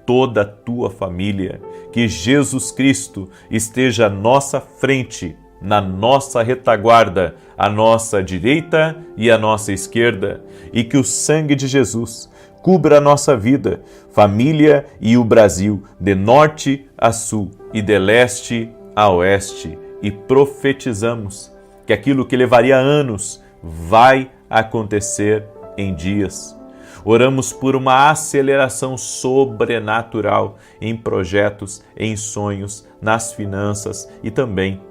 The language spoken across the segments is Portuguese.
toda a tua família. Que Jesus Cristo esteja à nossa frente, na nossa retaguarda, à nossa direita e à nossa esquerda, e que o sangue de Jesus cubra a nossa vida, família e o Brasil, de norte a sul e de leste a oeste, e profetizamos que aquilo que levaria anos vai acontecer em dias. Oramos por uma aceleração sobrenatural em projetos, em sonhos, nas finanças e também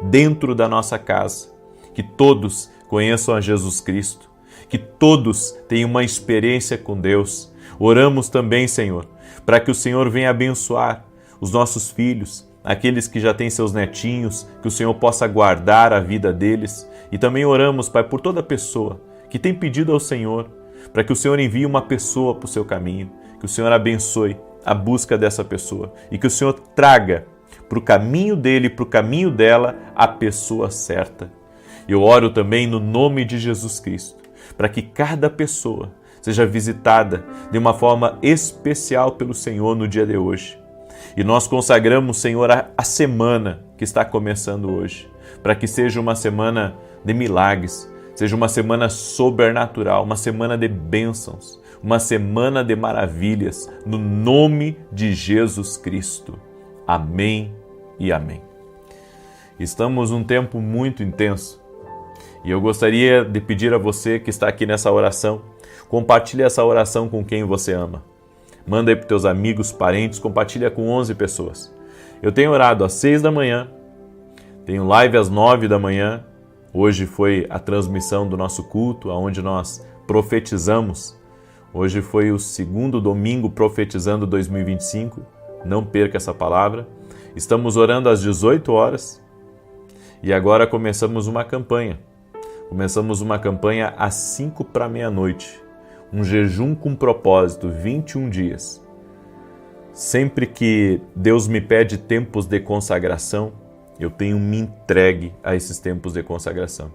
dentro da nossa casa. Que todos conheçam a Jesus Cristo, que todos tenham uma experiência com Deus. Oramos também, Senhor, para que o Senhor venha abençoar os nossos filhos, aqueles que já têm seus netinhos, que o Senhor possa guardar a vida deles. E também oramos, Pai, por toda pessoa que tem pedido ao Senhor, para que o Senhor envie uma pessoa para o seu caminho, que o Senhor abençoe a busca dessa pessoa e que o Senhor traga para o caminho dele, para o caminho dela, a pessoa certa. Eu oro também no nome de Jesus Cristo, para que cada pessoa seja visitada de uma forma especial pelo Senhor no dia de hoje. E nós consagramos, Senhor, a semana que está começando hoje, para que seja uma semana de milagres, seja uma semana sobrenatural, uma semana de bênçãos, uma semana de maravilhas, no nome de Jesus Cristo. Amém e amém. Estamos num tempo muito intenso e eu gostaria de pedir a você que está aqui nessa oração, compartilhe essa oração com quem você ama. Manda aí para os teus amigos, parentes, compartilha com 11 pessoas. Eu tenho orado às 6 da manhã, tenho live às 9 da manhã. Hoje foi a transmissão do nosso culto, onde nós profetizamos. Hoje foi o segundo domingo profetizando 2025. Não perca essa palavra. Estamos orando às 18 horas e agora começamos uma campanha. Começamos uma campanha às 5 para meia-noite. Um jejum com propósito, 21 dias. Sempre que Deus me pede tempos de consagração, eu tenho me entregue a esses tempos de consagração.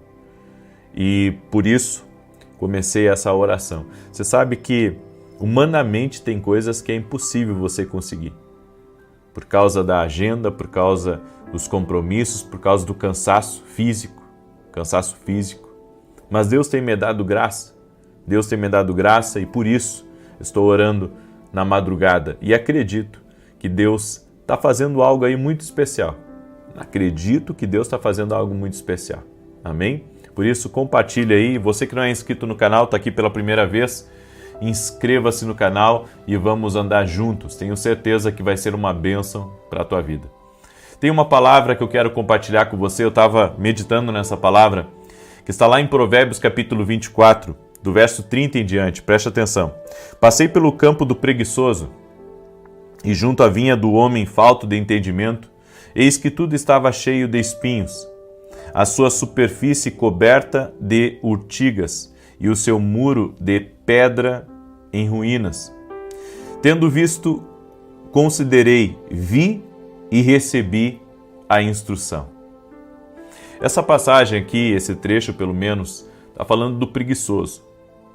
E por isso comecei essa oração. Você sabe que humanamente tem coisas que é impossível você conseguir. Por causa da agenda, por causa dos compromissos, por causa do cansaço físico. Mas Deus tem me dado graça. Deus tem me dado graça e por isso estou orando na madrugada. E acredito que Deus está fazendo algo aí muito especial. Acredito que Deus está fazendo algo muito especial. Amém? Por isso, compartilhe aí. Você que não é inscrito no canal, está aqui pela primeira vez, inscreva-se no canal e vamos andar juntos. Tenho certeza que vai ser uma bênção para a tua vida. Tem uma palavra que eu quero compartilhar com você. Eu estava meditando nessa palavra, que está lá em Provérbios capítulo 24, do verso 30 em diante. Preste atenção. Passei pelo campo do preguiçoso e junto à vinha do homem falto de entendimento, eis que tudo estava cheio de espinhos, a sua superfície coberta de urtigas e o seu muro de pedra em ruínas. Tendo visto, considerei, vi e recebi a instrução. Essa passagem aqui, esse trecho pelo menos, está falando do preguiçoso.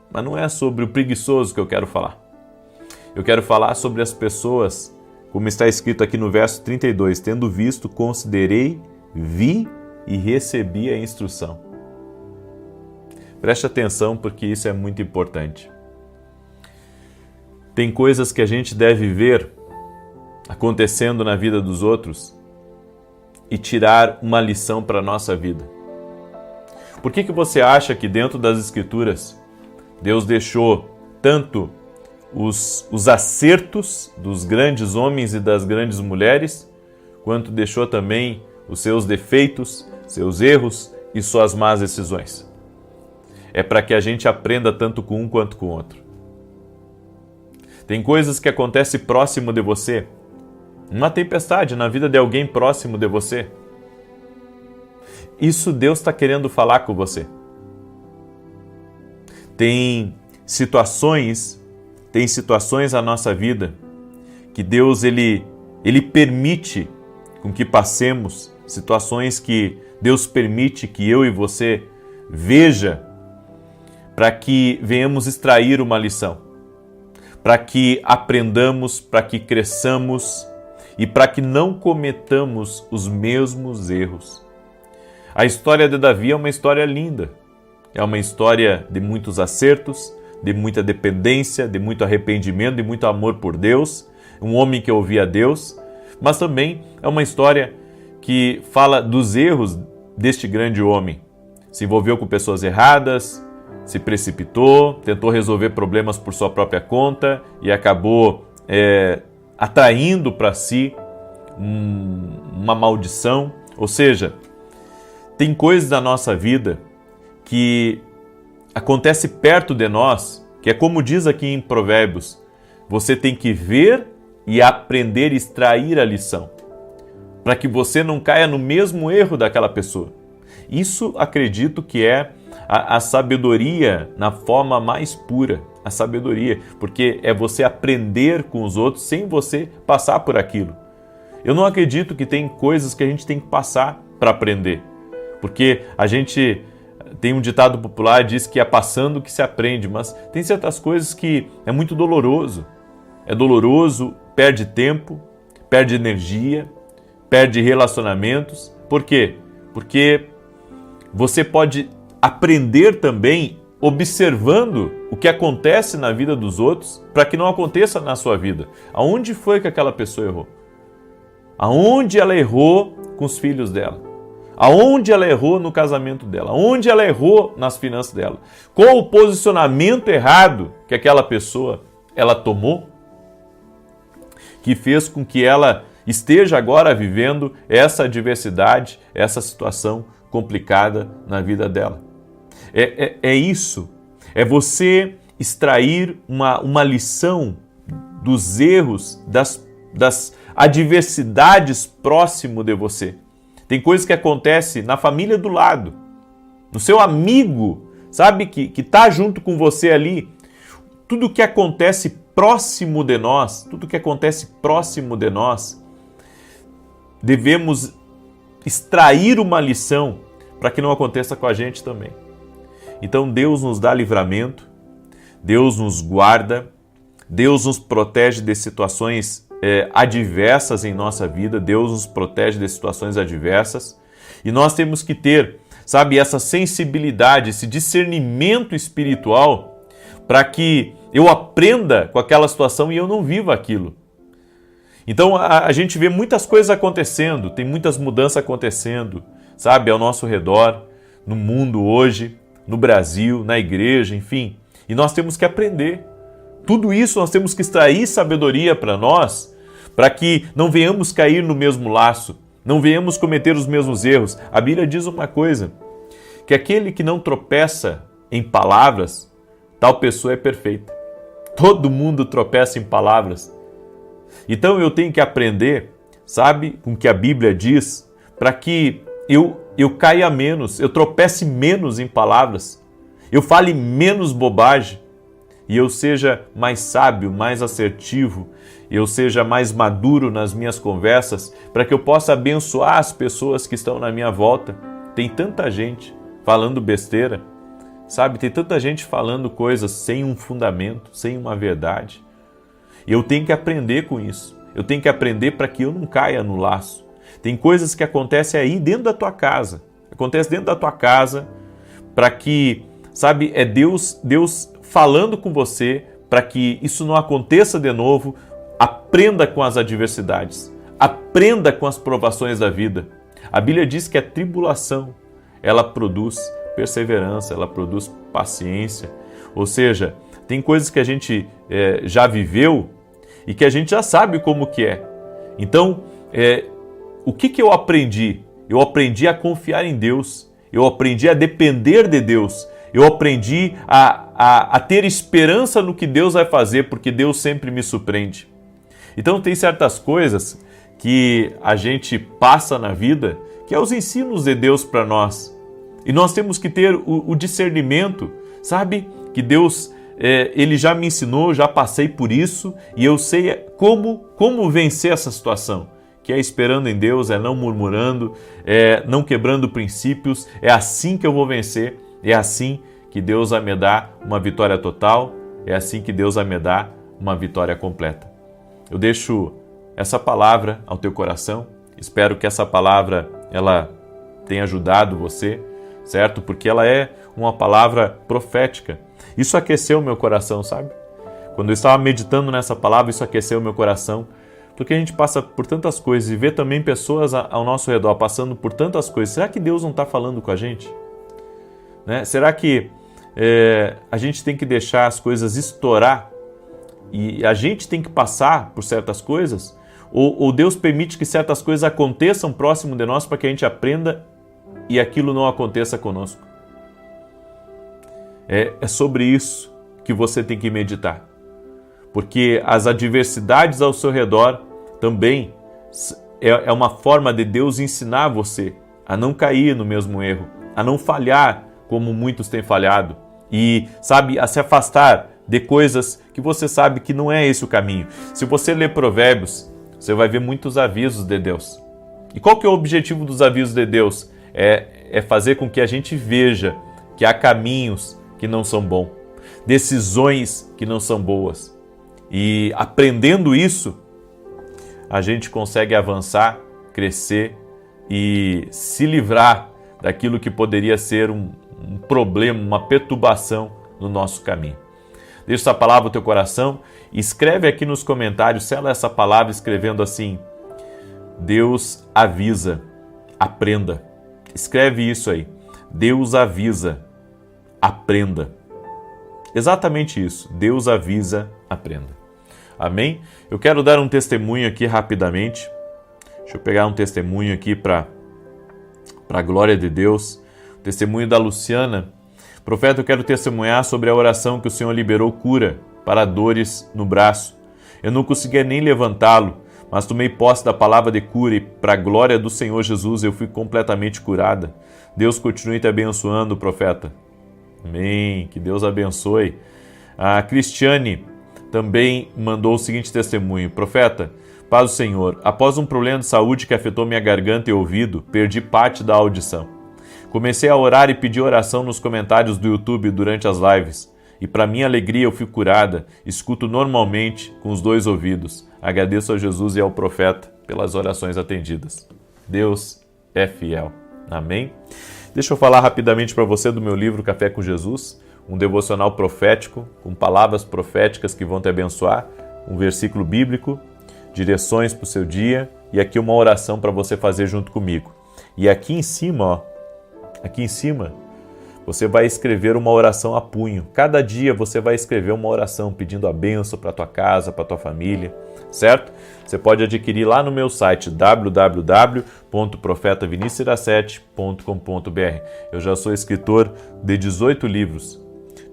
Mas não é sobre o preguiçoso que eu quero falar. Eu quero falar sobre as pessoas, como está escrito aqui no verso 32, tendo visto, considerei, vi e recebi a instrução. Preste atenção porque isso é muito importante. Tem coisas que a gente deve ver acontecendo na vida dos outros e tirar uma lição para a nossa vida. Por que você acha que dentro das Escrituras Deus deixou tanto os acertos dos grandes homens e das grandes mulheres, quanto deixou também os seus defeitos, seus erros e suas más decisões? É para que a gente aprenda tanto com um quanto com o outro. Tem coisas que acontecem próximo de você, uma tempestade na vida de alguém próximo de você. Isso Deus está querendo falar com você. Tem situações na nossa vida que Deus ele permite com que passemos, situações que Deus permite que eu e você veja para que venhamos extrair uma lição, para que aprendamos, para que cresçamos e para que não cometamos os mesmos erros. A história de Davi é uma história linda, é uma história de muitos acertos, de muita dependência, de muito arrependimento, de muito amor por Deus, um homem que ouvia a Deus, mas também é uma história que fala dos erros deste grande homem. Se envolveu com pessoas erradas, se precipitou, tentou resolver problemas por sua própria conta e acabou atraindo para si uma maldição. Ou seja, tem coisas da nossa vida que acontece perto de nós, que é como diz aqui em Provérbios, você tem que ver e aprender a extrair a lição, para que você não caia no mesmo erro daquela pessoa. Isso acredito que é a sabedoria na forma mais pura, a sabedoria, porque é você aprender com os outros sem você passar por aquilo. Eu não acredito que tem coisas que a gente tem que passar para aprender, porque a gente tem um ditado popular que diz que é passando que se aprende, mas tem certas coisas que é muito doloroso. É doloroso, perde tempo, perde energia, perde relacionamentos. Por quê? Porque você pode aprender também observando o que acontece na vida dos outros para que não aconteça na sua vida. Aonde foi que aquela pessoa errou? Aonde ela errou com os filhos dela? Aonde ela errou no casamento dela? Aonde ela errou nas finanças dela? Qual o posicionamento errado que aquela pessoa ela tomou que fez com que ela esteja agora vivendo essa adversidade, essa situação complicada na vida dela? É isso, é você extrair uma lição dos erros, das adversidades próximo de você. Tem coisas que acontecem na família do lado, no seu amigo, sabe, que está junto com você ali. Tudo que acontece próximo de nós, devemos extrair uma lição para que não aconteça com a gente também. Então Deus nos dá livramento, Deus nos guarda, Deus nos protege de situações adversas em nossa vida, Deus nos protege de situações adversas e nós temos que ter, sabe, essa sensibilidade, esse discernimento espiritual para que eu aprenda com aquela situação e eu não viva aquilo. Então a gente vê muitas coisas acontecendo, tem muitas mudanças acontecendo, sabe, ao nosso redor, no mundo hoje, no Brasil, na igreja, enfim, e nós temos que aprender. Tudo isso nós temos que extrair sabedoria para nós, para que não venhamos cair no mesmo laço, não venhamos cometer os mesmos erros. A Bíblia diz uma coisa, que aquele que não tropeça em palavras, tal pessoa é perfeita. Todo mundo tropeça em palavras. Então eu tenho que aprender, sabe, com o que a Bíblia diz, para que eu caia menos, eu tropece menos em palavras, eu fale menos bobagem, e eu seja mais sábio, mais assertivo, eu seja mais maduro nas minhas conversas, para que eu possa abençoar as pessoas que estão na minha volta. Tem tanta gente falando besteira, sabe? Tem tanta gente falando coisas sem um fundamento, sem uma verdade. Eu tenho que aprender com isso. Eu tenho que aprender para que eu não caia no laço. Tem coisas que acontecem aí dentro da tua casa. Acontece dentro da tua casa para que, sabe, é Deus falando com você para que isso não aconteça de novo. Aprenda com as adversidades. Aprenda com as provações da vida. A Bíblia diz que a tribulação, ela produz perseverança, ela produz paciência. Ou seja, tem coisas que a gente já viveu e que a gente já sabe como que é. Então, o que eu aprendi? Eu aprendi a confiar em Deus. Eu aprendi a depender de Deus. Eu aprendi a ter esperança no que Deus vai fazer, porque Deus sempre me surpreende. Então tem certas coisas que a gente passa na vida, que é os ensinos de Deus para nós. E nós temos que ter o discernimento, sabe? Que Deus, Ele já me ensinou, já passei por isso, e eu sei como vencer essa situação. Que é esperando em Deus, é não murmurando, é não quebrando princípios, é assim que eu vou vencer, é assim que Deus vai me dar uma vitória total, é assim que Deus vai me dar uma vitória completa. Eu deixo essa palavra ao teu coração. Espero que essa palavra ela tenha ajudado você, certo? Porque ela é uma palavra profética. Isso aqueceu o meu coração, sabe? Quando eu estava meditando nessa palavra, isso aqueceu o meu coração, porque a gente passa por tantas coisas e vê também pessoas ao nosso redor passando por tantas coisas. Será que Deus não está falando com a gente? Né? Será que a gente tem que deixar as coisas estourar e a gente tem que passar por certas coisas? Ou Deus permite que certas coisas aconteçam próximo de nós para que a gente aprenda e aquilo não aconteça conosco? É sobre isso que você tem que meditar. Porque as adversidades ao seu redor também é uma forma de Deus ensinar você a não cair no mesmo erro, a não falhar como muitos têm falhado e, sabe, a se afastar de coisas que você sabe que não é esse o caminho. Se você ler Provérbios, você vai ver muitos avisos de Deus. E qual que é o objetivo dos avisos de Deus? É fazer com que a gente veja que há caminhos que não são bons, decisões que não são boas. E aprendendo isso, a gente consegue avançar, crescer e se livrar daquilo que poderia ser um problema, uma perturbação no nosso caminho. Deixa essa palavra no teu coração, escreve aqui nos comentários, sela essa palavra escrevendo assim: Deus avisa, aprenda. Escreve isso aí. Deus avisa, aprenda. Exatamente isso. Deus avisa, aprenda. Amém? Eu quero dar um testemunho aqui rapidamente. Deixa eu pegar um testemunho aqui para a glória de Deus. O testemunho da Luciana. Profeta, eu quero testemunhar sobre a oração que o Senhor liberou cura para dores no braço. Eu não conseguia nem levantá-lo, mas tomei posse da palavra de cura e, para a glória do Senhor Jesus, eu fui completamente curada. Deus continue te abençoando, profeta. Amém. Que Deus abençoe. A Cristiane também mandou o seguinte testemunho. Profeta, paz do Senhor. Após um problema de saúde que afetou minha garganta e ouvido, perdi parte da audição. Comecei a orar e pedir oração nos comentários do YouTube durante as lives. E para minha alegria eu fui curada. Escuto normalmente com os 2 ouvidos. Agradeço a Jesus e ao profeta pelas orações atendidas. Deus é fiel. Amém? Deixa eu falar rapidamente para você do meu livro Café com Jesus, um devocional profético, com palavras proféticas que vão te abençoar, um versículo bíblico, direções para o seu dia e aqui uma oração para você fazer junto comigo. E aqui em cima, você vai escrever uma oração a punho. Cada dia você vai escrever uma oração pedindo a bênção para a tua casa, para a tua família, certo? Você pode adquirir lá no meu site www.profetavinicius17.com.br. Eu já sou escritor de 18 livros.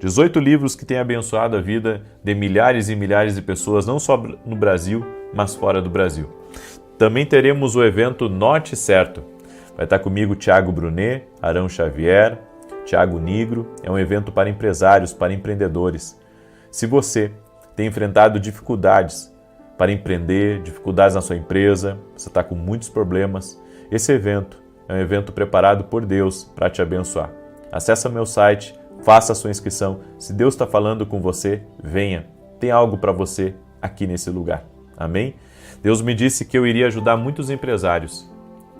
18 livros que têm abençoado a vida de milhares e milhares de pessoas, não só no Brasil, mas fora do Brasil. Também teremos o evento Norte Certo. Vai estar comigo Tiago Brunet, Arão Xavier, Tiago Nigro. É um evento para empresários, para empreendedores. Se você tem enfrentado dificuldades para empreender, dificuldades na sua empresa, você está com muitos problemas, esse evento é um evento preparado por Deus para te abençoar. Acesse meu site, faça a sua inscrição. Se Deus está falando com você, venha. Tem algo para você aqui nesse lugar. Amém? Deus me disse que eu iria ajudar muitos empresários.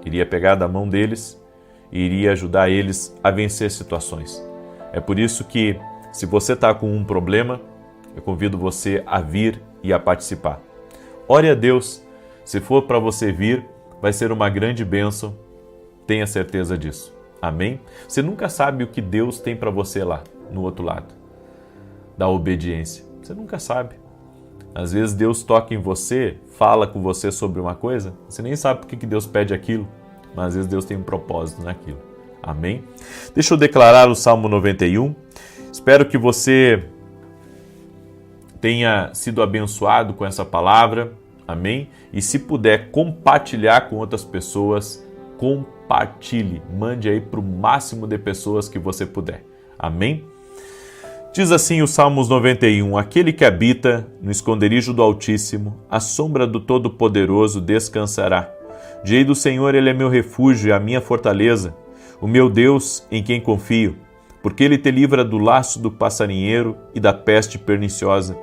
Iria pegar da mão deles e iria ajudar eles a vencer situações. É por isso que, se você está com um problema, eu convido você a vir e a participar. Ore a Deus. Se for para você vir, vai ser uma grande bênção. Tenha certeza disso. Amém? Você nunca sabe o que Deus tem para você lá, no outro lado da obediência. Você nunca sabe. Às vezes Deus toca em você, fala com você sobre uma coisa, você nem sabe por que Deus pede aquilo, mas às vezes Deus tem um propósito naquilo. Amém? Deixa eu declarar o Salmo 91. Espero que você tenha sido abençoado com essa palavra. Amém? E se puder compartilhar com outras pessoas, compartilhe. Mande aí para o máximo de pessoas que você puder. Amém? Diz assim o Salmos 91, aquele que habita no esconderijo do Altíssimo, à sombra do Todo-Poderoso descansará. Direi do Senhor, Ele é meu refúgio e a minha fortaleza, o meu Deus em quem confio, porque Ele te livra do laço do passarinheiro e da peste perniciosa.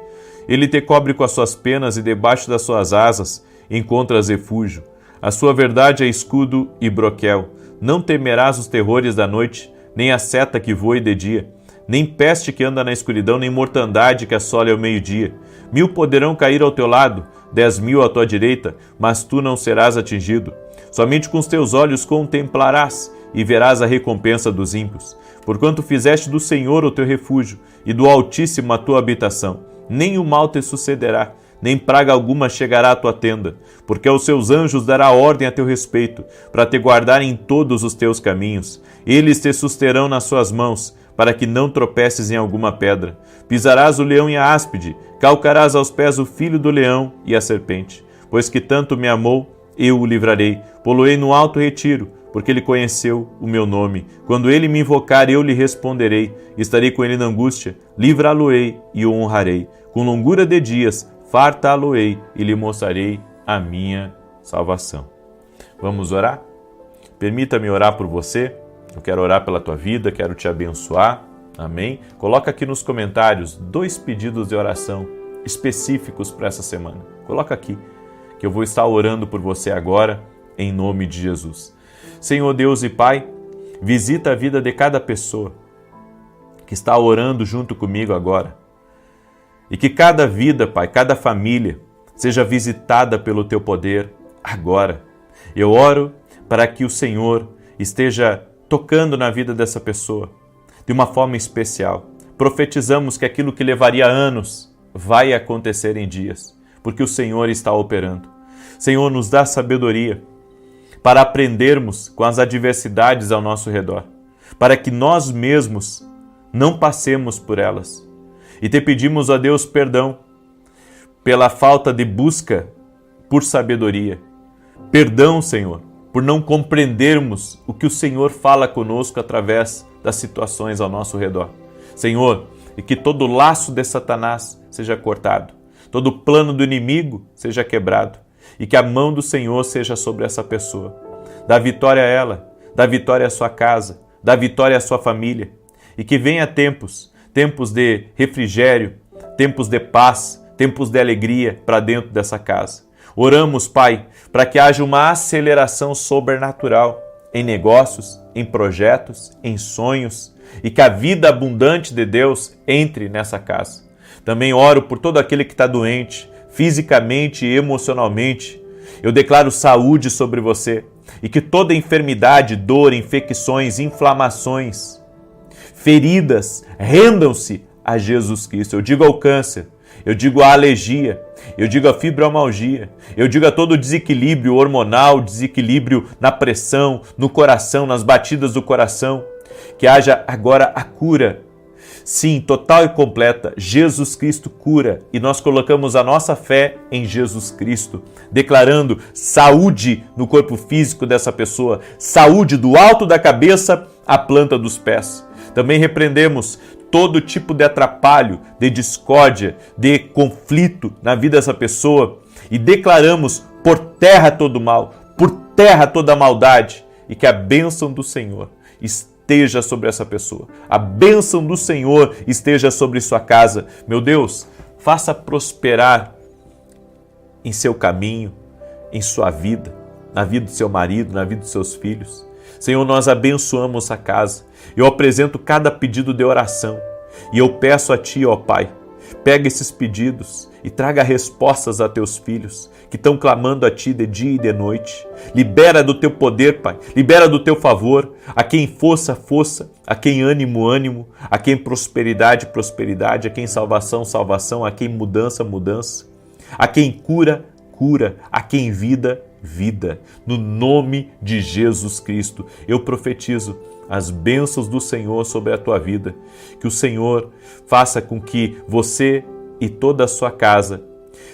Ele te cobre com as suas penas e debaixo das suas asas encontras refúgio. A sua verdade é escudo e broquel. Não temerás os terrores da noite, nem a seta que voe de dia, nem peste que anda na escuridão, nem mortandade que assole ao meio-dia. 1000 poderão cair ao teu lado, 10.000 à tua direita, mas tu não serás atingido. Somente com os teus olhos contemplarás e verás a recompensa dos ímpios. Porquanto fizeste do Senhor o teu refúgio e do Altíssimo a tua habitação, nem o mal te sucederá, nem praga alguma chegará à tua tenda, porque aos seus anjos dará ordem a teu respeito, para te guardar em todos os teus caminhos. Eles te susterão nas suas mãos, para que não tropeces em alguma pedra. Pisarás o leão e a áspide, calcarás aos pés o filho do leão e a serpente. Pois que tanto me amou, eu o livrarei, pô-lo-ei no alto retiro, porque ele conheceu o meu nome. Quando ele me invocar, eu lhe responderei. Estarei com ele na angústia, livrá-lo-ei e o honrarei. Com longura de dias, fartá-lo-ei e lhe mostrarei a minha salvação. Vamos orar? Permita-me orar por você. Eu quero orar pela tua vida, quero te abençoar. Amém? Coloca aqui nos comentários 2 pedidos de oração específicos para essa semana. Coloca aqui, que eu vou estar orando por você agora, em nome de Jesus. Senhor Deus e Pai, visita a vida de cada pessoa que está orando junto comigo agora. E que cada vida, Pai, cada família, seja visitada pelo Teu poder agora. Eu oro para que o Senhor esteja tocando na vida dessa pessoa de uma forma especial. Profetizamos que aquilo que levaria anos vai acontecer em dias, porque o Senhor está operando. Senhor, nos dá sabedoria para aprendermos com as adversidades ao nosso redor, para que nós mesmos não passemos por elas. E te pedimos, ó Deus, perdão pela falta de busca por sabedoria. Perdão, Senhor, por não compreendermos o que o Senhor fala conosco através das situações ao nosso redor. Senhor, e que todo laço de Satanás seja cortado, todo plano do inimigo seja quebrado, e que a mão do Senhor seja sobre essa pessoa. Dá vitória a ela, dá vitória à sua casa, dá vitória à sua família, e que venha tempos de refrigério, tempos de paz, tempos de alegria para dentro dessa casa. Oramos, Pai, para que haja uma aceleração sobrenatural em negócios, em projetos, em sonhos, e que a vida abundante de Deus entre nessa casa. Também oro por todo aquele que está doente, fisicamente e emocionalmente. Eu declaro saúde sobre você, e que toda enfermidade, dor, infecções, inflamações, feridas, rendam-se a Jesus Cristo. Eu digo ao câncer, eu digo à alergia, eu digo à fibromialgia, eu digo a todo desequilíbrio hormonal, desequilíbrio na pressão, no coração, nas batidas do coração, que haja agora a cura. Sim, total e completa, Jesus Cristo cura, e nós colocamos a nossa fé em Jesus Cristo, declarando saúde no corpo físico dessa pessoa, saúde do alto da cabeça à planta dos pés. Também repreendemos todo tipo de atrapalho, de discórdia, de conflito na vida dessa pessoa e declaramos por terra todo mal, por terra toda maldade, e que a bênção do Senhor esteja sobre essa pessoa. A bênção do Senhor esteja sobre sua casa. Meu Deus, faça prosperar em seu caminho, em sua vida, na vida do seu marido, na vida dos seus filhos. Senhor, nós abençoamos a casa. Eu apresento cada pedido de oração e eu peço a Ti, ó Pai, pega esses pedidos e traga respostas a Teus filhos que estão clamando a Ti de dia e de noite. Libera do Teu poder, Pai, libera do Teu favor, a quem força, força, a quem ânimo, ânimo, a quem prosperidade, prosperidade, a quem salvação, salvação, a quem mudança, mudança, a quem cura, cura, a quem vida, vida. No nome de Jesus Cristo, eu profetizo as bênçãos do Senhor sobre a tua vida. Que o Senhor faça com que você e toda a sua casa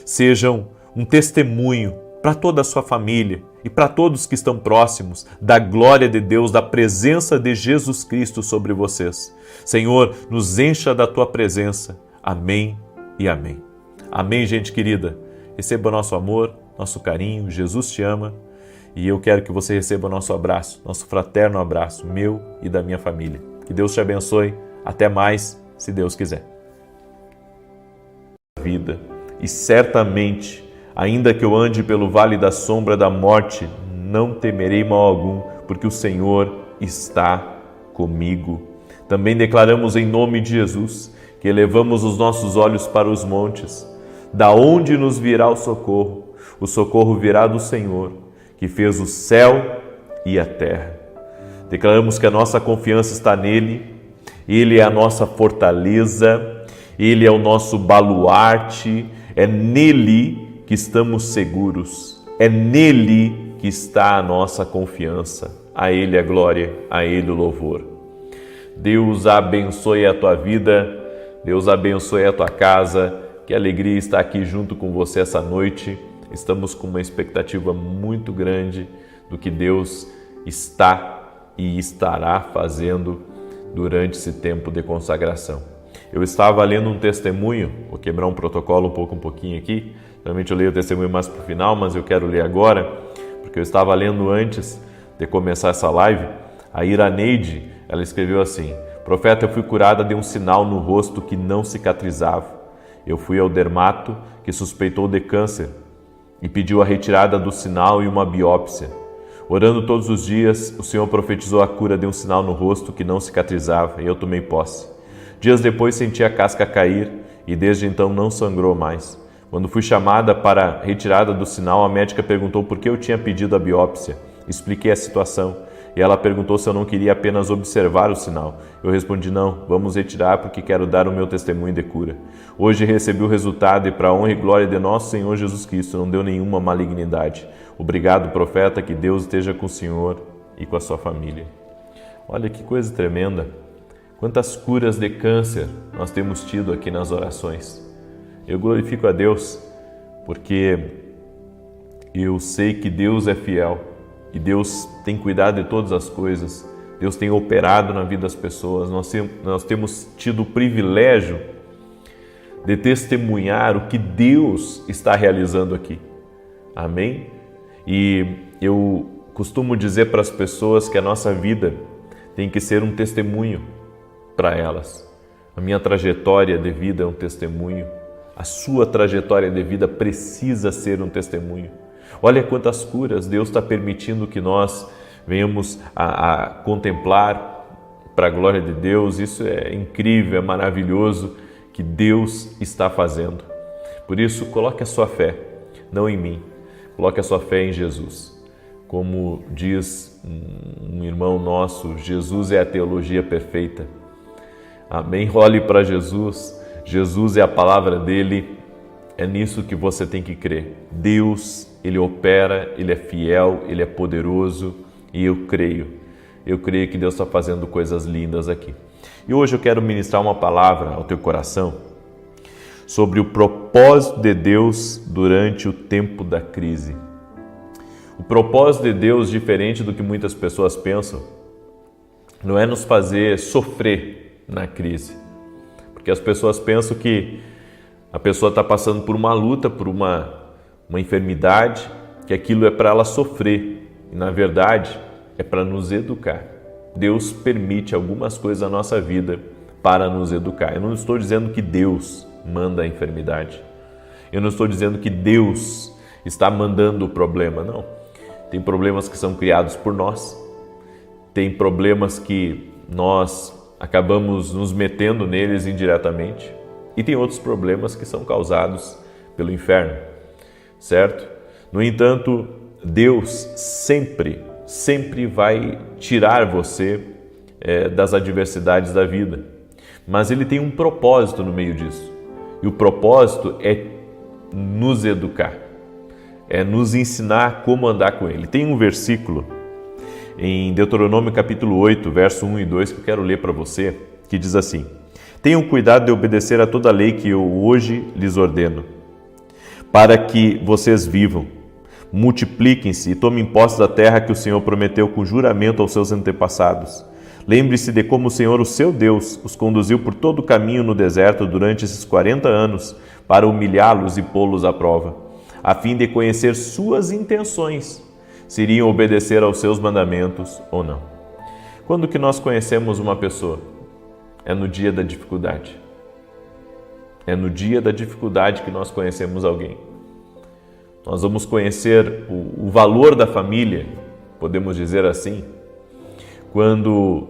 sejam um testemunho para toda a sua família e para todos que estão próximos da glória de Deus, da presença de Jesus Cristo sobre vocês. Senhor, nos encha da tua presença. Amém e amém. Amém, gente querida. Receba o nosso amor, nosso carinho. Jesus te ama. E eu quero que você receba o nosso abraço, nosso fraterno abraço, meu e da minha família. Que Deus te abençoe. Até mais, se Deus quiser. vida. E certamente, ainda que eu ande pelo vale da sombra da morte, não temerei mal algum, porque o Senhor está comigo. Também declaramos em nome de Jesus que elevamos os nossos olhos para os montes. Da onde nos virá o socorro? O socorro virá do Senhor, que fez o céu e a terra. Declaramos que a nossa confiança está nele, ele é a nossa fortaleza, ele é o nosso baluarte, é nele que estamos seguros, é nele que está a nossa confiança. A ele a glória, a ele o louvor. Deus abençoe a tua vida, Deus abençoe a tua casa, que alegria estar aqui junto com você essa noite. Estamos com uma expectativa muito grande do que Deus está e estará fazendo durante esse tempo de consagração. Eu estava lendo um testemunho, vou quebrar um protocolo um pouquinho aqui, normalmente eu leio o testemunho mais para o final, mas eu quero ler agora, porque eu estava lendo antes de começar essa live. A Iraneide, ela escreveu assim: profeta, eu fui curada de um sinal no rosto que não cicatrizava. Eu fui ao dermato, que suspeitou de câncer, e pediu a retirada do sinal e uma biópsia. Orando todos os dias, o Senhor profetizou a cura de um sinal no rosto que não cicatrizava, e eu tomei posse. Dias depois senti a casca cair e desde então não sangrou mais. Quando fui chamada para a retirada do sinal, a médica perguntou por que eu tinha pedido a biópsia. Expliquei a situação e ela perguntou se eu não queria apenas observar o sinal. Eu respondi: não, vamos retirar porque quero dar o meu testemunho de cura. Hoje recebi o resultado e para a honra e glória de nosso Senhor Jesus Cristo não deu nenhuma malignidade. Obrigado, profeta, que Deus esteja com o Senhor e com a sua família. Olha que coisa tremenda. Quantas curas de câncer nós temos tido aqui nas orações. Eu glorifico a Deus porque eu sei que Deus é fiel e Deus tem cuidado de todas as coisas. Deus tem operado na vida das pessoas. Nós temos tido o privilégio de testemunhar o que Deus está realizando aqui. Amém? E eu costumo dizer para as pessoas que a nossa vida tem que ser um testemunho para elas. A minha trajetória de vida é um testemunho. A sua trajetória de vida precisa ser um testemunho. Olha quantas curas Deus está permitindo que nós venhamos a contemplar para a glória de Deus. Isso é incrível, é maravilhoso que Deus está fazendo. Por isso, coloque a sua fé, não em mim, coloque a sua fé em Jesus. Como diz um irmão nosso, Jesus é a teologia perfeita. Amém? Olhe para Jesus. Jesus é a palavra dele. É nisso que você tem que crer. Deus, ele opera, ele é fiel, ele é poderoso e eu creio que Deus está fazendo coisas lindas aqui. E hoje eu quero ministrar uma palavra ao teu coração sobre o propósito de Deus durante o tempo da crise. O propósito de Deus, diferente do que muitas pessoas pensam, não é nos fazer sofrer na crise. Porque as pessoas pensam que a pessoa está passando por uma luta, por uma enfermidade, que aquilo é para ela sofrer. E na verdade é para nos educar. Deus permite algumas coisas na nossa vida para nos educar. Eu não estou dizendo que Deus manda a enfermidade. Eu não estou dizendo que Deus está mandando o problema, não. Tem problemas que são criados por nós. Tem problemas que nós acabamos nos metendo neles indiretamente. E tem outros problemas que são causados pelo inferno, certo? No entanto, Deus sempre vai tirar você das adversidades da vida. Mas Ele tem um propósito no meio disso. E o propósito é nos educar, é nos ensinar como andar com Ele. Tem um versículo em Deuteronômio capítulo 8, verso 1 e 2, que eu quero ler para você, que diz assim: tenham cuidado de obedecer a toda a lei que eu hoje lhes ordeno, para que vocês vivam, multipliquem-se e tomem posse da terra que o Senhor prometeu com juramento aos seus antepassados. Lembre-se de como o Senhor, o seu Deus, os conduziu por todo o caminho no deserto durante esses 40 anos para humilhá-los e pô-los à prova, a fim de conhecer suas intenções, se iriam obedecer aos seus mandamentos ou não. Quando que nós conhecemos uma pessoa? É no dia da dificuldade. É no dia da dificuldade que nós conhecemos alguém. Nós vamos conhecer o valor da família, podemos dizer assim, quando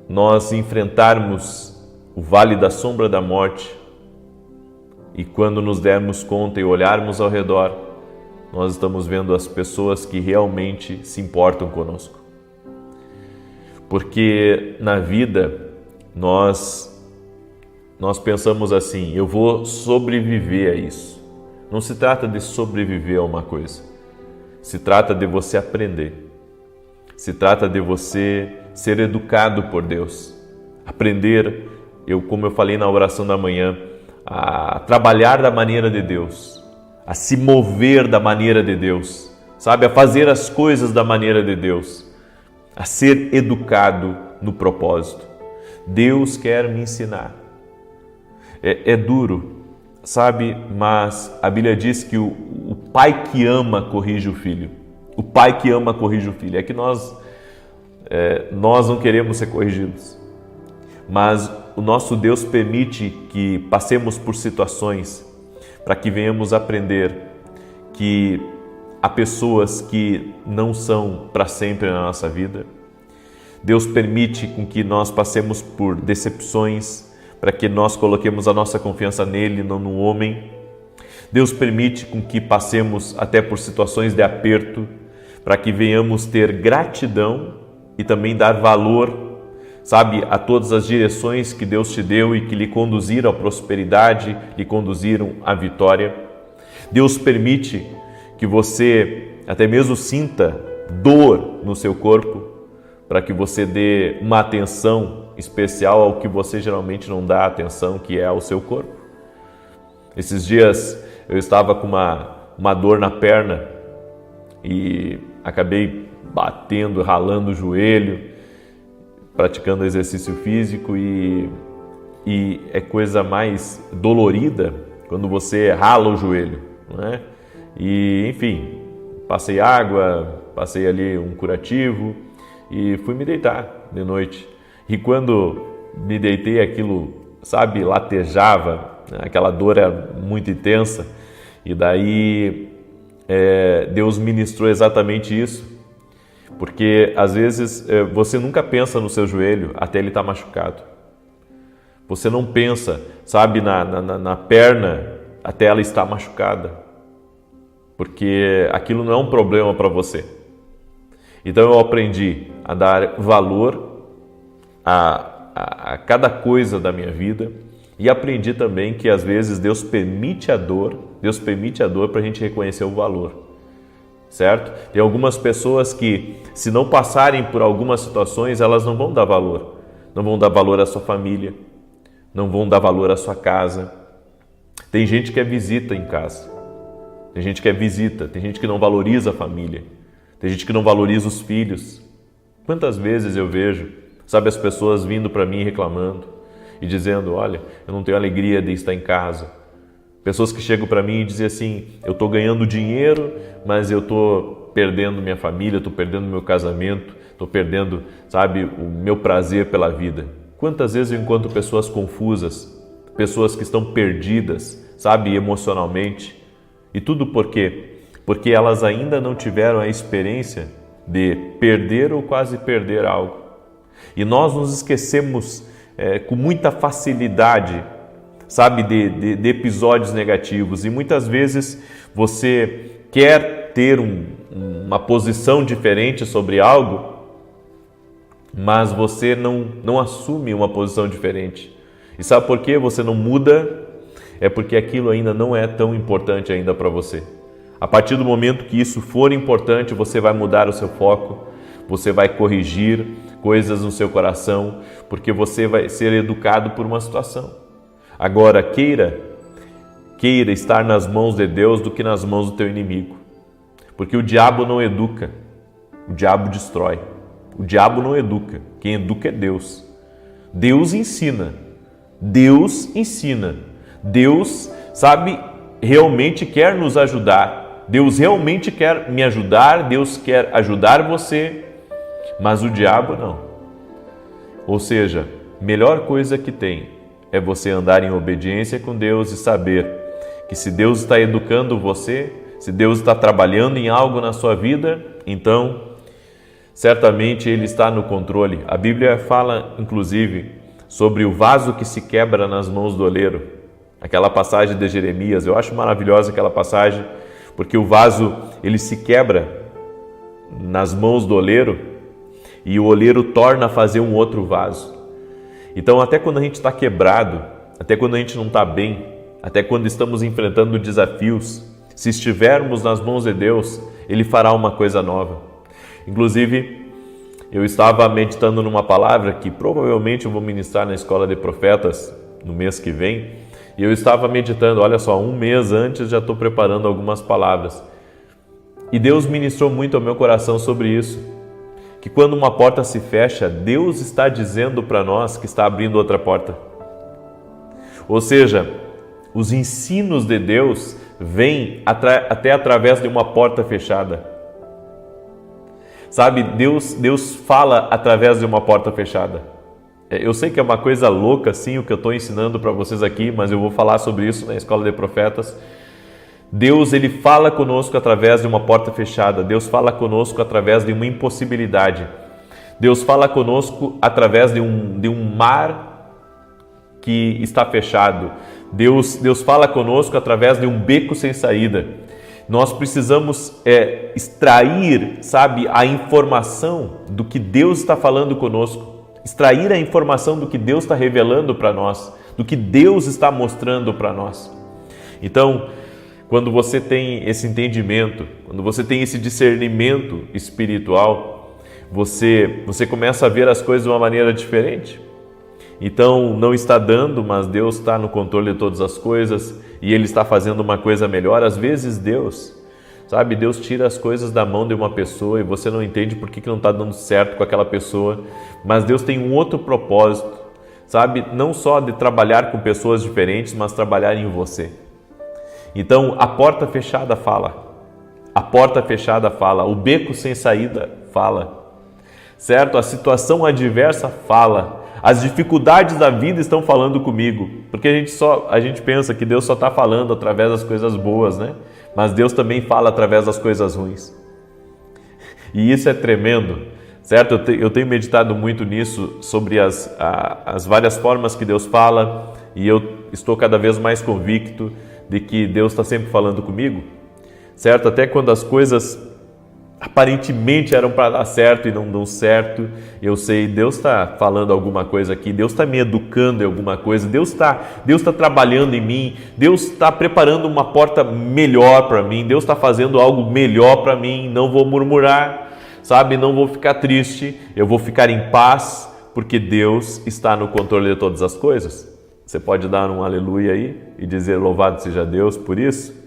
nós enfrentarmos o vale da sombra da morte e quando nos dermos conta e olharmos ao redor, nós estamos vendo as pessoas que realmente se importam conosco. Porque na vida nós pensamos assim, eu vou sobreviver a isso. Não se trata de sobreviver a uma coisa, se trata de você aprender, se trata de você ser educado por Deus, aprender, como eu falei na oração da manhã, a trabalhar da maneira de Deus, a se mover da maneira de Deus, sabe, a fazer as coisas da maneira de Deus, a ser educado no propósito. Deus quer me ensinar. É duro, sabe, mas a Bíblia diz que o pai que ama corrige o filho. O pai que ama corrige o filho. É que nós não queremos ser corrigidos, mas o nosso Deus permite que passemos por situações para que venhamos aprender que há pessoas que não são para sempre na nossa vida. Deus permite com que nós passemos por decepções para que nós coloquemos a nossa confiança nele, não no homem. Deus permite com que passemos até por situações de aperto para que venhamos ter gratidão e também dar valor, sabe, a todas as direções que Deus te deu e que lhe conduziram à prosperidade, lhe conduziram à vitória. Deus permite que você até mesmo sinta dor no seu corpo, para que você dê uma atenção especial ao que você geralmente não dá atenção, que é ao seu corpo. Esses dias eu estava com uma dor na perna e acabei batendo, ralando o joelho, praticando exercício físico e é coisa mais dolorida quando você rala o joelho, não é? E enfim, passei água, passei ali um curativo e fui me deitar de noite. E quando me deitei, aquilo, sabe, latejava, né? Aquela dor era muito intensa. E daí Deus ministrou exatamente isso. Porque às vezes você nunca pensa no seu joelho até ele estar machucado. Você não pensa, sabe, na perna até ela estar machucada. Porque aquilo não é um problema para você. Então eu aprendi a dar valor a cada coisa da minha vida e aprendi também que às vezes Deus permite a dor para a gente reconhecer o valor, certo? Tem algumas pessoas que, se não passarem por algumas situações, elas não vão dar valor. Não vão dar valor à sua família, não vão dar valor à sua casa. Tem gente que é visita em casa, tem gente que é visita, tem gente que não valoriza a família. Tem gente que não valoriza os filhos. Quantas vezes eu vejo, sabe, as pessoas vindo para mim reclamando e dizendo, olha, eu não tenho alegria de estar em casa. Pessoas que chegam para mim e dizem assim, eu estou ganhando dinheiro, mas eu estou perdendo minha família, estou perdendo meu casamento, estou perdendo, sabe, o meu prazer pela vida. Quantas vezes eu encontro pessoas confusas, pessoas que estão perdidas, sabe, emocionalmente. E tudo por quê? Porque elas ainda não tiveram a experiência de perder ou quase perder algo. E nós nos esquecemos com muita facilidade, sabe, de episódios negativos. E muitas vezes você quer ter uma posição diferente sobre algo, mas você não assume uma posição diferente. E sabe por que você não muda? É porque aquilo ainda não é tão importante ainda para você. A partir do momento que isso for importante, você vai mudar o seu foco, você vai corrigir coisas no seu coração, porque você vai ser educado por uma situação. Agora, queira estar nas mãos de Deus do que nas mãos do teu inimigo. Porque o diabo não educa, o diabo destrói. O diabo não educa, quem educa é Deus. Deus ensina, Deus ensina. Deus, sabe, realmente quer nos ajudar. Deus realmente quer me ajudar, Deus quer ajudar você, mas o diabo não. Ou seja, melhor coisa que tem é você andar em obediência com Deus e saber que se Deus está educando você, se Deus está trabalhando em algo na sua vida, então certamente Ele está no controle. A Bíblia fala, inclusive, sobre o vaso que se quebra nas mãos do oleiro. Aquela passagem de Jeremias, eu acho maravilhosa aquela passagem, porque o vaso ele se quebra nas mãos do oleiro e o oleiro torna a fazer um outro vaso. Então, até quando a gente está quebrado, até quando a gente não está bem, até quando estamos enfrentando desafios, se estivermos nas mãos de Deus, Ele fará uma coisa nova. Inclusive, eu estava meditando numa palavra que provavelmente eu vou ministrar na Escola de Profetas no mês que vem, e eu estava meditando, olha só, um mês antes já estou preparando algumas palavras. E Deus ministrou muito ao meu coração sobre isso, que quando uma porta se fecha, Deus está dizendo para nós que está abrindo outra porta. Ou seja, os ensinos de Deus vêm até através de uma porta fechada. Sabe, Deus fala através de uma porta fechada. Eu sei que é uma coisa louca, sim, o que eu estou ensinando para vocês aqui, mas eu vou falar sobre isso na Escola de Profetas. Deus, Ele fala conosco através de uma porta fechada. Deus fala conosco através de uma impossibilidade. Deus fala conosco através de um mar que está fechado. Deus fala conosco através de um beco sem saída. Nós precisamos extrair, sabe, a informação do que Deus está falando conosco. Extrair a informação do que Deus está revelando para nós, do que Deus está mostrando para nós. Então, quando você tem esse entendimento, quando você tem esse discernimento espiritual, você começa a ver as coisas de uma maneira diferente. Então, não está dando, mas Deus está no controle de todas as coisas e Ele está fazendo uma coisa melhor. Às vezes Deus tira as coisas da mão de uma pessoa e você não entende por que não está dando certo com aquela pessoa, mas Deus tem um outro propósito, sabe? Não só de trabalhar com pessoas diferentes, mas trabalhar em você. Então, a porta fechada fala, o beco sem saída fala, certo? A situação adversa fala, as dificuldades da vida estão falando comigo, porque a gente pensa que Deus só está falando através das coisas boas, né? Mas Deus também fala através das coisas ruins. E isso é tremendo, certo? Eu tenho meditado muito nisso, sobre as várias formas que Deus fala, e eu estou cada vez mais convicto de que Deus está sempre falando comigo, certo? Até quando as coisas aparentemente eram para dar certo e não dão certo, eu sei, Deus está falando alguma coisa aqui, Deus está me educando em alguma coisa, Deus está trabalhando em mim, Deus está preparando uma porta melhor para mim, Deus está fazendo algo melhor para mim. Não vou murmurar, sabe, não vou ficar triste, eu vou ficar em paz, porque Deus está no controle de todas as coisas. Você pode dar um aleluia aí e dizer louvado seja Deus por isso?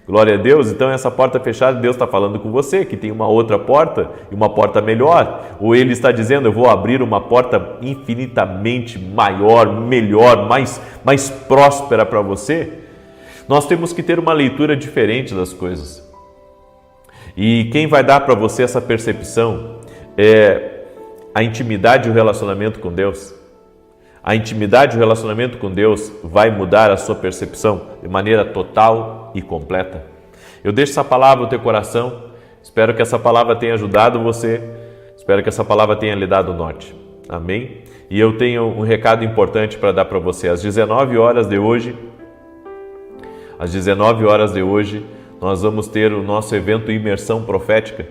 Glória a Deus. Então essa porta fechada, Deus está falando com você que tem uma outra porta e uma porta melhor, ou Ele está dizendo, eu vou abrir uma porta infinitamente maior, melhor, mais próspera para você. Nós temos que ter uma leitura diferente das coisas, e quem vai dar para você essa percepção é a intimidade e o relacionamento com Deus. A intimidade e o relacionamento com Deus vai mudar a sua percepção de maneira total e completa. Eu deixo essa palavra no teu coração, espero que essa palavra tenha ajudado você, espero que essa palavra tenha lhe dado norte. Amém? E eu tenho um recado importante para dar para você. Às 19 horas de hoje, nós vamos ter o nosso evento Imersão Profética.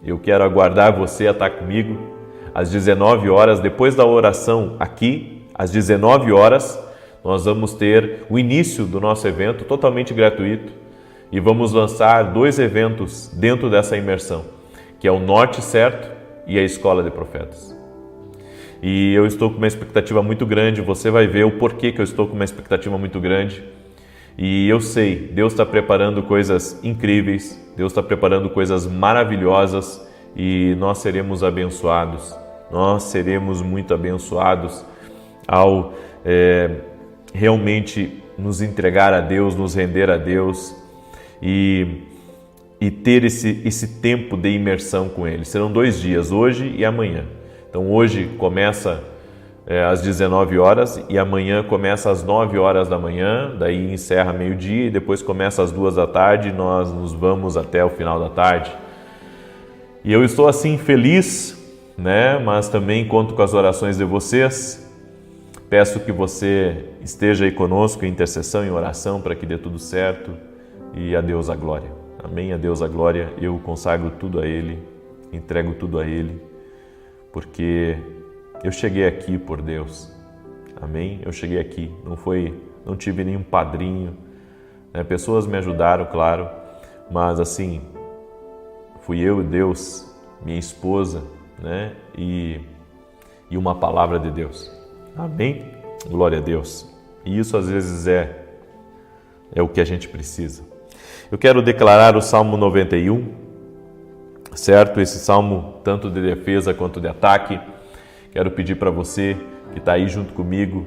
Eu quero aguardar você a estar comigo. Às 19 horas, depois da oração aqui, às 19 horas, nós vamos ter o início do nosso evento totalmente gratuito e vamos lançar 2 eventos dentro dessa imersão, que é o Norte Certo e a Escola de Profetas. E eu estou com uma expectativa muito grande, você vai ver o porquê que eu estou com uma expectativa muito grande. E eu sei, Deus está preparando coisas incríveis, Deus está preparando coisas maravilhosas, e nós seremos abençoados, nós seremos muito abençoados ao realmente nos entregar a Deus, nos render a Deus e ter esse tempo de imersão com Ele. Serão 2 dias, hoje e amanhã. Então hoje começa às 19 horas e amanhã começa às 9 horas da manhã, daí encerra meio-dia e depois começa às 2 da tarde e nós nos vamos até o final da tarde. E eu estou assim feliz, né? Mas também conto com as orações de vocês. Peço que você esteja aí conosco em intercessão, em oração, para que dê tudo certo. E a Deus a glória. Amém? A Deus a glória. Eu consagro tudo a Ele, entrego tudo a Ele, porque eu cheguei aqui por Deus. Amém? Eu cheguei aqui. Não tive nenhum padrinho, né? Pessoas me ajudaram, claro, mas assim, fui eu e Deus, minha esposa, né? E uma palavra de Deus. Amém? Glória a Deus. E isso às vezes é o que a gente precisa. Eu quero declarar o Salmo 91, certo? Esse salmo tanto de defesa quanto de ataque. Quero pedir para você que está aí junto comigo,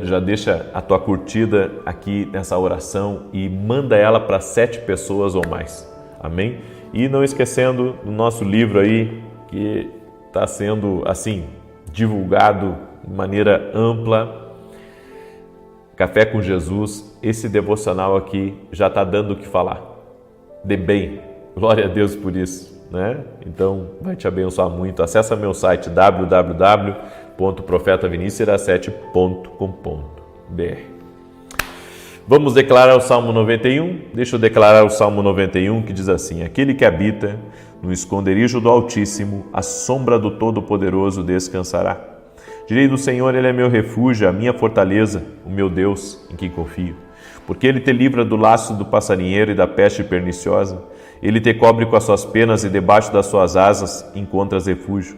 já deixa a tua curtida aqui nessa oração e manda ela para 7 pessoas ou mais. Amém? E não esquecendo do nosso livro aí, que está sendo assim divulgado de maneira ampla, Café com Jesus. Esse devocional aqui já está dando o que falar, de bem. Glória a Deus por isso, né? Então vai te abençoar muito. Acessa meu site www.profetavinicius7.com.br. Vamos declarar o Salmo 91? Deixa eu declarar o Salmo 91, que diz assim: aquele que habita no esconderijo do Altíssimo, à sombra do Todo-Poderoso descansará. Direi do Senhor, Ele é meu refúgio, a minha fortaleza, o meu Deus, em quem confio. Porque Ele te livra do laço do passarinheiro e da peste perniciosa. Ele te cobre com as suas penas e debaixo das suas asas encontras refúgio.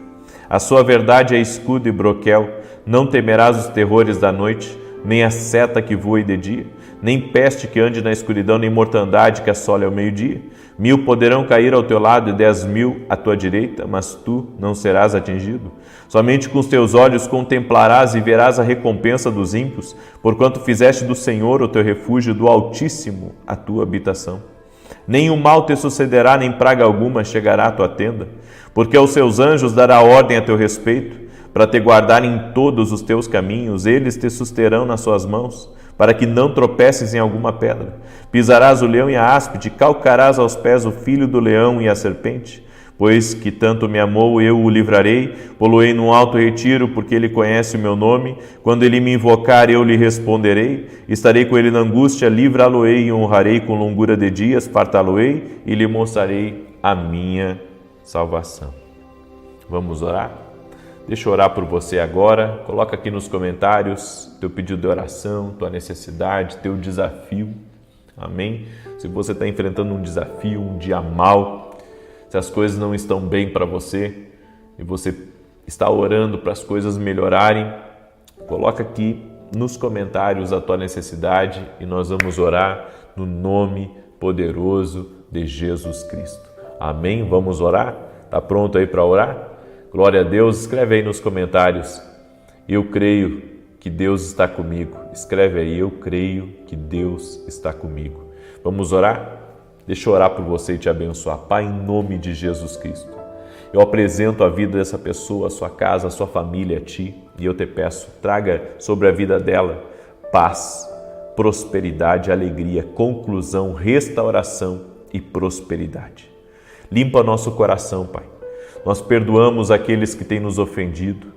A sua verdade é escudo e broquel. Não temerás os terrores da noite, nem a seta que voe de dia, nem peste que ande na escuridão, nem mortandade que assole ao meio-dia. 1000 poderão cair ao teu lado e 10.000 à tua direita, mas tu não serás atingido. Somente com os teus olhos contemplarás e verás a recompensa dos ímpios, porquanto fizeste do Senhor o teu refúgio, do Altíssimo a tua habitação. Nenhum mal te sucederá, nem praga alguma chegará à tua tenda, porque aos seus anjos dará ordem a teu respeito, para te guardar em todos os teus caminhos. Eles te susterão nas suas mãos, para que não tropeces em alguma pedra. Pisarás o leão e a áspide, calcarás aos pés o filho do leão e a serpente. Pois que tanto me amou, eu o livrarei, pô-lo-ei num alto retiro, porque ele conhece o meu nome. Quando ele me invocar, eu lhe responderei. Estarei com ele na angústia, livrá-lo-ei e honrarei com longura de dias, fartá-lo-ei e lhe mostrarei a minha salvação. Vamos orar? Deixa eu orar por você agora. Coloca aqui nos comentários teu pedido de oração, tua necessidade, teu desafio. Amém? Se você está enfrentando um desafio, um dia mau, se as coisas não estão bem para você e você está orando para as coisas melhorarem, coloca aqui nos comentários a tua necessidade e nós vamos orar no nome poderoso de Jesus Cristo. Amém? Vamos orar? Está pronto aí para orar? Glória a Deus. Escreve aí nos comentários: eu creio que Deus está comigo. Escreve aí: eu creio que Deus está comigo. Vamos orar? Deixa eu orar por você e te abençoar. Pai, em nome de Jesus Cristo, eu apresento a vida dessa pessoa, a sua casa, a sua família a Ti, e eu te peço, traga sobre a vida dela paz, prosperidade, alegria, conclusão, restauração e prosperidade. Limpa nosso coração, Pai. Nós perdoamos aqueles que têm nos ofendido,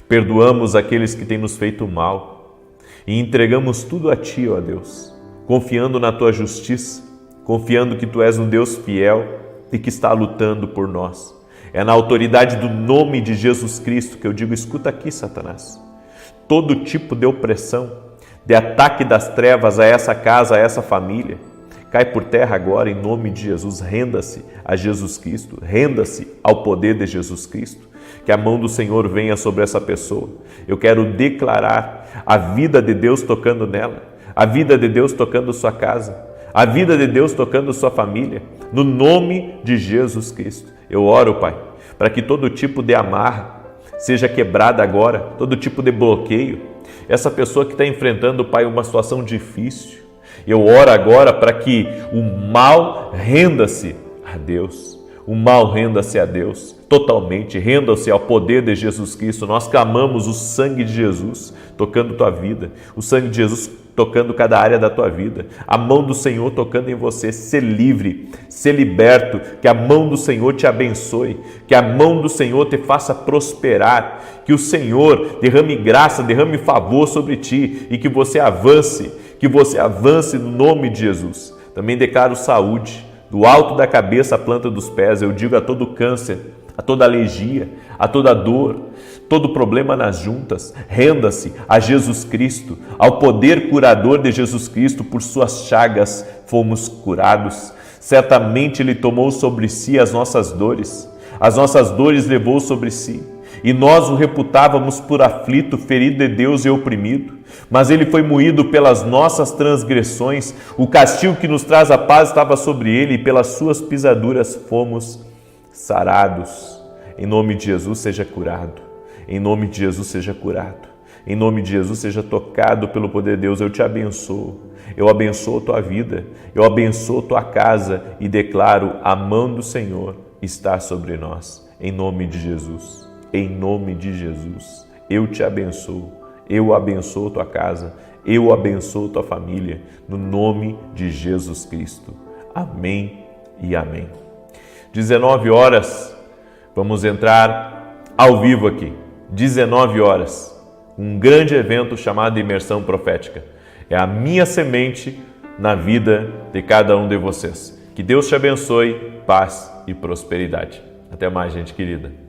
perdoamos aqueles que têm nos feito mal e entregamos tudo a Ti, ó Deus, confiando na Tua justiça, confiando que Tu és um Deus fiel e que está lutando por nós. É na autoridade do nome de Jesus Cristo que eu digo: escuta aqui, Satanás, todo tipo de opressão, de ataque das trevas a essa casa, a essa família, cai por terra agora em nome de Jesus. Renda-se a Jesus Cristo, renda-se ao poder de Jesus Cristo. Que a mão do Senhor venha sobre essa pessoa. Eu quero declarar a vida de Deus tocando nela, a vida de Deus tocando sua casa, a vida de Deus tocando sua família, no nome de Jesus Cristo. Eu oro, Pai, para que todo tipo de amarra seja quebrada agora, todo tipo de bloqueio. Essa pessoa que está enfrentando, Pai, uma situação difícil, eu oro agora para que o mal renda-se a Deus. O mal renda-se a Deus, totalmente, renda-se ao poder de Jesus Cristo. Nós clamamos o sangue de Jesus tocando tua vida, o sangue de Jesus tocando cada área da tua vida, a mão do Senhor tocando em você. Ser livre, ser liberto, que a mão do Senhor te abençoe, que a mão do Senhor te faça prosperar, que o Senhor derrame graça, derrame favor sobre ti e que você avance no nome de Jesus. Também declaro saúde, do alto da cabeça à planta dos pés. Eu digo a todo câncer, a toda alergia, a toda dor, todo problema nas juntas, renda-se a Jesus Cristo, ao poder curador de Jesus Cristo. Por suas chagas fomos curados. Certamente Ele tomou sobre si as nossas dores levou sobre si. E nós o reputávamos por aflito, ferido de Deus e oprimido. Mas Ele foi moído pelas nossas transgressões, o castigo que nos traz a paz estava sobre Ele, e pelas suas pisaduras fomos sarados. Em nome de Jesus seja curado, em nome de Jesus seja curado, em nome de Jesus seja tocado pelo poder de Deus. Eu te abençoo, eu abençoo tua vida, eu abençoo tua casa e declaro: a mão do Senhor está sobre nós, em nome de Jesus. Em nome de Jesus, eu te abençoo, eu abençoo tua casa, eu abençoo tua família, no nome de Jesus Cristo. Amém e amém. 19 horas, vamos entrar ao vivo aqui. 19 horas, um grande evento chamado Imersão Profética. É a minha semente na vida de cada um de vocês. Que Deus te abençoe, paz e prosperidade. Até mais, gente querida.